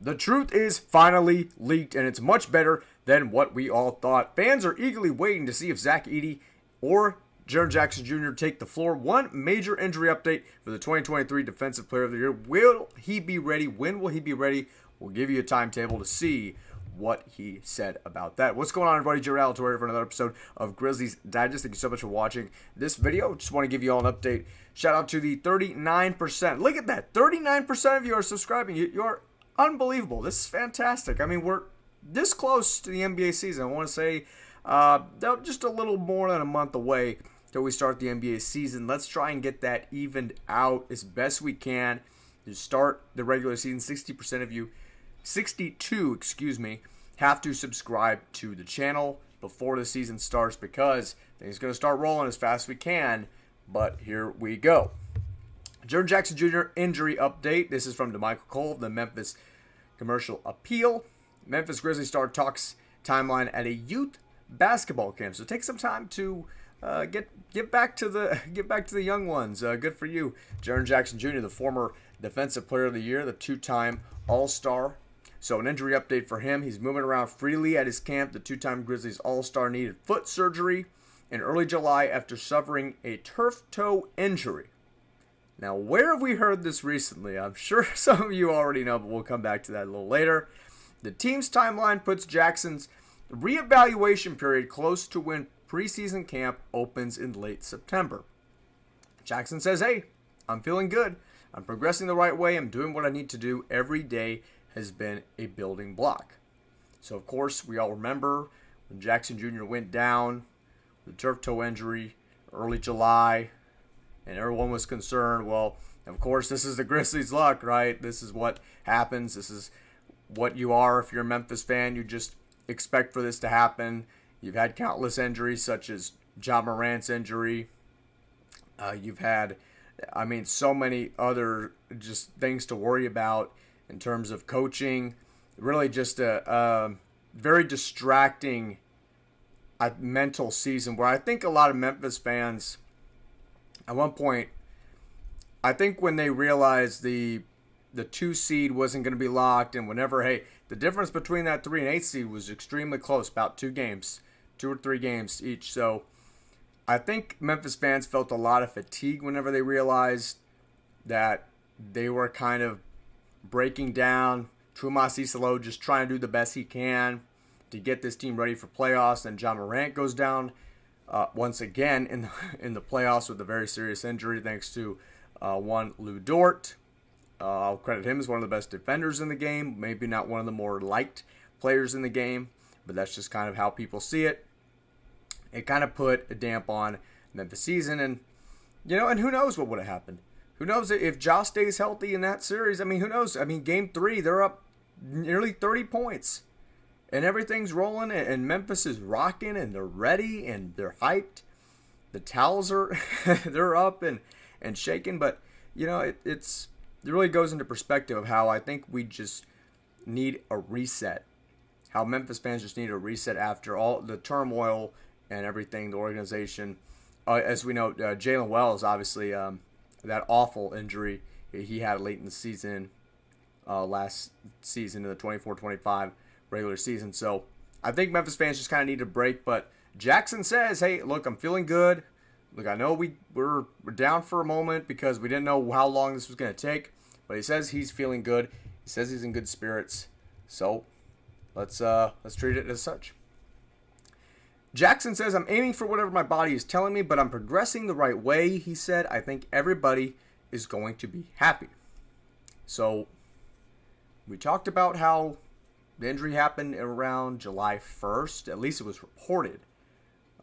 The truth is finally leaked, and it's much better than what we all thought. Fans are eagerly waiting to see if Zach Edey or Jaren Jackson Jr. take the floor. One major injury update for the 2023 Defensive Player of the Year. Will he be ready? When will he be ready? We'll give you a timetable to see what he said about that. What's going on, everybody? Jaren for another episode of Grizzlies Digest. Thank you so much for watching this video. Just want to give you all an update. Shout out to the 39%. Look at that. 39% of you are subscribing. You're unbelievable. This is fantastic. I mean, we're this close to the NBA season. I want to say just a little more than a month away till we start the NBA season. Let's try and get that evened out as best we can to start the regular season. 62%, have to subscribe to the channel before the season starts because things are going to start rolling as fast as we can. But here we go. Jaren Jackson Jr. injury update. This is from DeMichael Cole of the Memphis Commercial Appeal. Memphis Grizzlies star talks timeline at a youth basketball camp. So take some time to get back to the young ones. Good for you, Jaren Jackson Jr., the former Defensive Player of the Year, the two-time All-Star. So an injury update for him. He's moving around freely at his camp. The two-time Grizzlies All-Star needed foot surgery in early July after suffering a turf toe injury. Now, where have we heard this recently? I'm sure some of you already know, but we'll come back to that a little later. The team's timeline puts Jackson's reevaluation period close to when preseason camp opens in late September. Jackson says, hey, I'm feeling good. I'm progressing the right way. I'm doing what I need to do. Every day has been a building block. So, of course, we all remember when Jackson Jr. went down with a turf toe injury early July, and everyone was concerned, well, of course, this is the Grizzlies' luck, right? This is what happens. This is what you are if you're a Memphis fan. You just expect for this to happen. You've had countless injuries, such as Ja Morant's injury. You've had, so many other just things to worry about in terms of coaching. Really just a very distracting mental season where I think a lot of Memphis fans, at one point, I think when they realized the 2 seed wasn't going to be locked, and the difference between that 3 and 8 seed was extremely close, about 2 or 3 games each. So I think Memphis fans felt a lot of fatigue whenever they realized that they were kind of breaking down. Tuomas Iisalo just trying to do the best he can to get this team ready for playoffs. And Ja Morant goes down once again in the playoffs with a very serious injury thanks to one Lu Dort. I'll credit him as one of the best defenders in the game. Maybe not one of the more liked players in the game, but that's just kind of how people see it. It kind of put a damp on Memphis season, and who knows what would have happened. Who knows if Ja stays healthy in that series? Who knows? Game 3, they're up nearly 30 points, and everything's rolling, and Memphis is rocking, and they're ready, and they're hyped. The towels are they're up and shaking, but it really goes into perspective of how I think we just need a reset. How Memphis fans just need a reset after all the turmoil and everything, the organization. As we know, Jalen Wells, obviously, that awful injury he had late in the season, last season in the 24-25 regular season. So I think Memphis fans just kind of need a break. But Jackson says, hey, look, I'm feeling good. Look, I know we're down for a moment because we didn't know how long this was going to take. But he says he's feeling good. He says he's in good spirits. So let's treat it as such. Jackson says, I'm aiming for whatever my body is telling me, but I'm progressing the right way. He said, I think everybody is going to be happy. So we talked about how the injury happened around July 1st. At least it was reported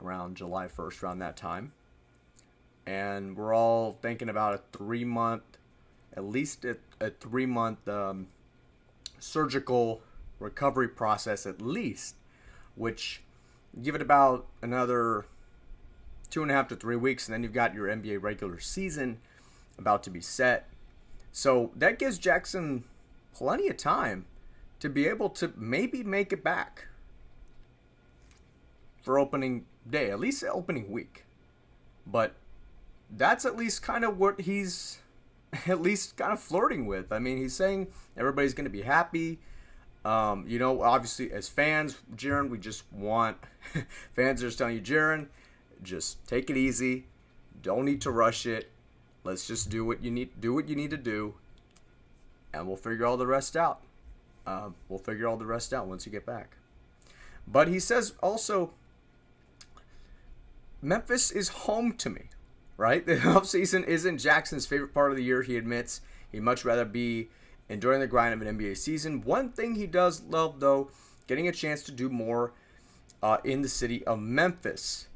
around July 1st, around that time. And we're all thinking about a 3-month, at least a 3-month surgical recovery process at least, which give it about another 2.5 to 3 weeks, and then you've got your NBA regular season about to be set. So that gives Jackson plenty of time to be able to maybe make it back for opening day, at least opening week. But that's at least kind of what he's at least kind of flirting with. He's saying everybody's going to be happy. Obviously as fans, Jaren, we just want fans are just telling you, Jaren, just take it easy. Don't need to rush it. Let's just do what you need to do, and we'll figure all the rest out. Once you get back. But he says also, Memphis is home to me, right? The offseason isn't Jackson's favorite part of the year, he admits. He'd much rather be enjoying the grind of an NBA season. One thing he does love, though, getting a chance to do more in the city of Memphis.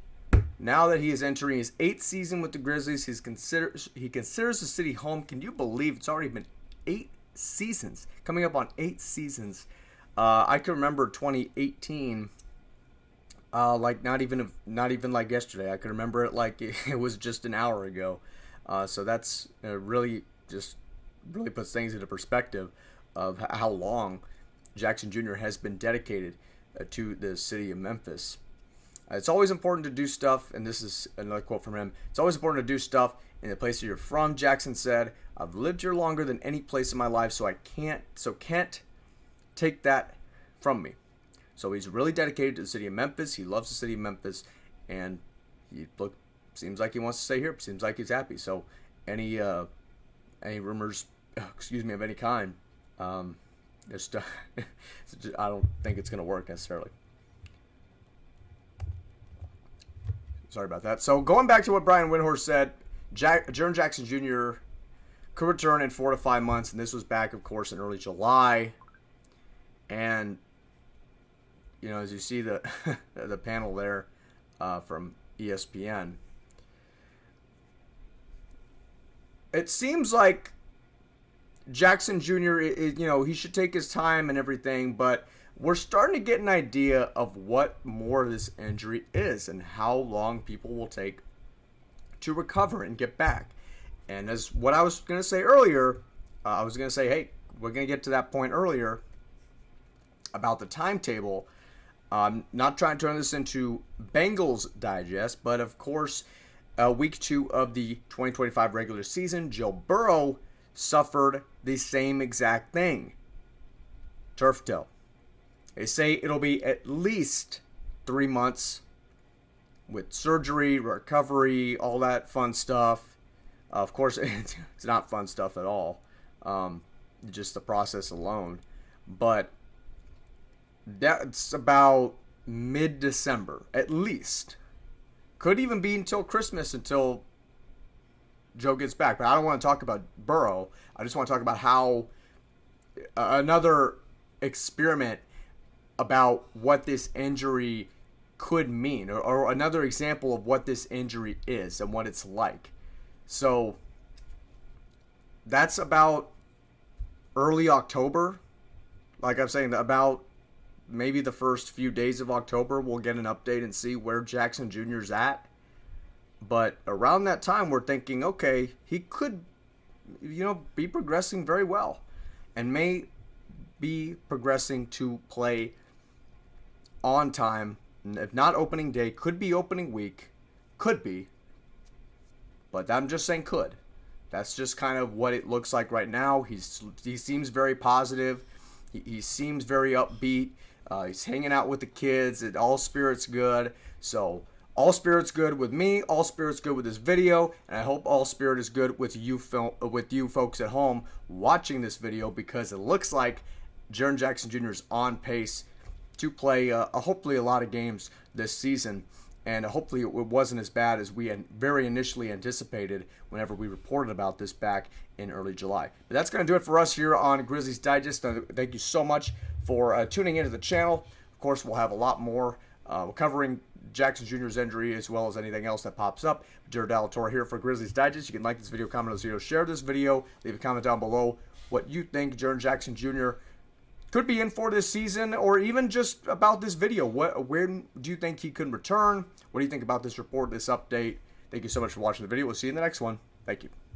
Now that he is entering his 8th season with the Grizzlies, he considers the city home. Can you believe it's already been 8 seasons? Coming up on 8 seasons. I can remember 2018, like not even like yesterday. I can remember it like it was just an hour ago. So that's really puts things into perspective of how long Jackson Jr. has been dedicated to the city of Memphis. It's always important to do stuff, and this is another quote from him. It's always important to do stuff in the place that you're from, Jackson said. I've lived here longer than any place in my life, so can't take that from me. So he's really dedicated to the city of Memphis. He loves the city of Memphis, and seems like he wants to stay here. Seems like he's happy. So any rumors, of any kind, I don't think it's going to work necessarily. Sorry about that. So going back to what Brian Windhorst said, Jaren Jackson Jr. could return in 4 to 5 months, and this was back, of course, in early July. And as you see the the panel there from ESPN, it seems like Jackson Jr. He should take his time and everything, but we're starting to get an idea of what more of this injury is and how long people will take to recover and get back. And as what I was going to say earlier, I was going to say, hey, we're going to get to that point earlier about the timetable. I'm not trying to turn this into Bengals Digest, but of course, week 2 of the 2025 regular season, Joe Burrow suffered the same exact thing. Turf toe. They say it'll be at least 3 months with surgery, recovery, all that fun stuff. Of course, it's not fun stuff at all. Just the process alone. But that's about mid-December, at least. Could even be until Christmas, until Joe gets back. But I don't want to talk about Burrow. I just want to talk about how another experiment about what this injury could mean, or another example of what this injury is and what it's like. So that's about early October. Like I'm saying, about maybe the first few days of October, we'll get an update and see where Jackson Jr.'s at. But around that time, we're thinking, okay, he could, be progressing very well and may be progressing to play on time. If not opening day, could be opening week. Could be. But I'm just saying could. That's just kind of what it looks like right now. He seems very positive. He seems very upbeat. He's hanging out with the kids. All spirits good. So all spirits good with me. All spirits good with this video. And I hope all spirit is good with you folks at home watching this video, because it looks like Jaren Jackson Jr. is on pace to play hopefully a lot of games this season. And hopefully it wasn't as bad as we had very initially anticipated whenever we reported about this back in early July. But that's going to do it for us here on Grizzlies Digest. Thank you so much for tuning into the channel. Of course, we'll have a lot more covering Jackson Jr.'s injury as well as anything else that pops up. Jared Alatorre here for Grizzlies Digest. You can like this video, comment on this video, share this video, leave a comment down below what you think Jaren Jackson Jr. could be in for this season, or even just about this video. Where do you think he could return? What do you think about this report, this update? Thank you so much for watching the video. We'll see you in the next one. Thank you.